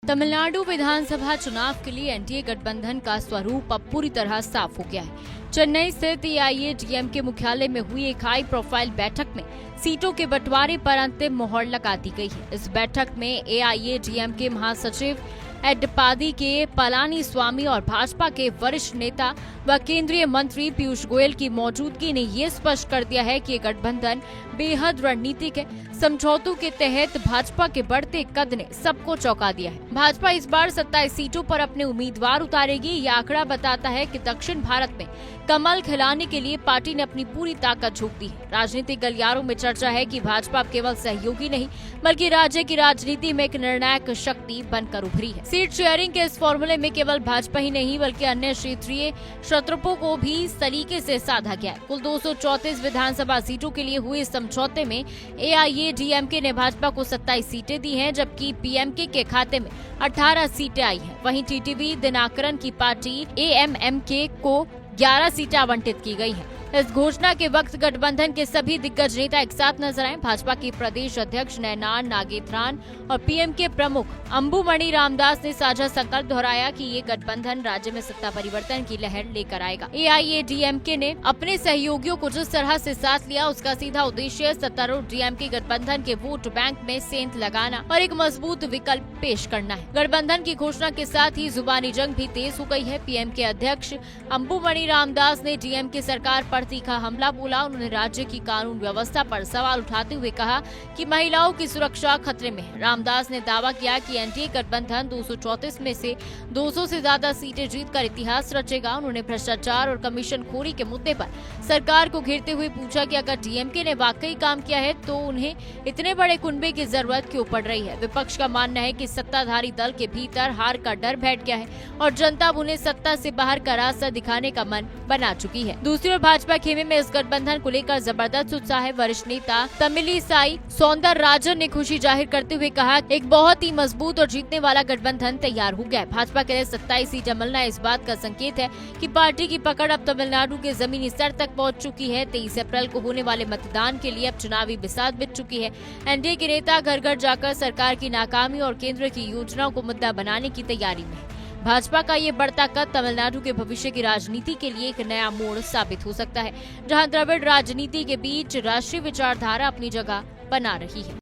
तमिलनाडु विधानसभा चुनाव के लिए एनडीए गठबंधन का स्वरूप अब पूरी तरह साफ हो गया है। चेन्नई स्थित एआईएडीएमके मुख्यालय में हुई एक हाई प्रोफाइल बैठक में सीटों के बंटवारे पर अंतिम मोहर लगा दी गई है। इस बैठक में एआईएडीएमके महासचिव एडप्पादी के पलानी स्वामी और भाजपा के वरिष्ठ नेता व केंद्रीय मंत्री पीयूष गोयल की मौजूदगी ने ये स्पष्ट कर दिया है कि ये गठबंधन बेहद रणनीतिक है। समझौतों के तहत भाजपा के बढ़ते कद ने सबको चौंका दिया है। भाजपा इस बार 27 सीटों पर अपने उम्मीदवार उतारेगी। यह आंकड़ा बताता है कि दक्षिण भारत में कमल खिलाने के लिए पार्टी ने अपनी पूरी ताकत झोंक दी है। राजनीतिक गलियारों में चर्चा है कि भाजपा अब केवल सहयोगी नहीं बल्कि राज्य की राजनीति में एक निर्णायक शक्ति बनकर उभरी है। सीट शेयरिंग के इस फॉर्मूले में केवल भाजपा ही नहीं बल्कि अन्य क्षेत्रीय शत्रुओं को भी इस तरीके से साधा गया है। कुल 234 विधानसभा सीटों के लिए हुए इस समझौते में एआईएडीएमके ने भाजपा को 27 सीटें दी हैं, जबकि पीएमके के खाते में 18 सीटें आई हैं। वहीं टीटीवी दिनाकरन की पार्टी एएमएमके को 11 सीटें आवंटित की गई हैं। इस घोषणा के वक्त गठबंधन के सभी दिग्गज नेता एक साथ नजर आए। भाजपा के प्रदेश अध्यक्ष नयनार नागेंद्रन और पीएमके प्रमुख अंबुमणि रामदास ने साझा संकल्प दोहराया कि ये गठबंधन राज्य में सत्ता परिवर्तन की लहर लेकर आएगा। एआईएडीएमके ने अपने सहयोगियों को जिस तरह से साथ लिया, उसका सीधा उद्देश्य सत्तारूढ़ डीएमके गठबंधन के वोट बैंक में सेंध लगाना और एक मजबूत विकल्प पेश करना है। गठबंधन की घोषणा के साथ ही जुबानी जंग भी तेज हो गई है। पीएमके अध्यक्ष अंबुमणि रामदास ने डीएमके सरकार पर तीखा हमला बोला। उन्होंने राज्य की कानून व्यवस्था पर सवाल उठाते हुए कहा कि महिलाओं की सुरक्षा खतरे में है। रामदास ने दावा किया कि एनडीए गठबंधन 234 में से 200 से ज्यादा सीटें जीतकर इतिहास रचेगा। उन्होंने भ्रष्टाचार और कमीशन खोरी के मुद्दे पर सरकार को घेरते हुए पूछा कि अगर डीएमके ने वाकई काम किया है तो उन्हें इतने बड़े कुनबे की जरूरत क्यों पड़ रही है। विपक्ष का मानना है कि सत्ताधारी दल के भीतर हार का डर बैठ गया है और जनता उन्हें सत्ता से बाहर का रास्ता दिखाने का मन बना चुकी है। दूसरी ओर भाजपा खेमे में इस गठबंधन को लेकर जबरदस्त उत्साह है। वरिष्ठ नेता तमिलिसाई सौंदरराजन ने खुशी जाहिर करते हुए कहा, एक बहुत ही मजबूत और जीतने वाला गठबंधन तैयार हो गया है। भाजपा के लिए 27 सीटें मिलना इस बात का संकेत है कि पार्टी की पकड़ अब तमिलनाडु के जमीनी स्तर तक पहुंच चुकी है। 23 अप्रैल को होने वाले मतदान के लिए अब चुनावी बिसात बिछ चुकी है। एनडीए के नेता घर घर जाकर सरकार की नाकामी और केंद्र की योजनाओं को मुद्दा बनाने की तैयारी में है। भाजपा का ये बढ़ता कद तमिलनाडु के भविष्य की राजनीति के लिए एक नया मोड़ साबित हो सकता है, जहां द्रविड़ राजनीति के बीच राष्ट्रीय विचारधारा अपनी जगह बना रही है।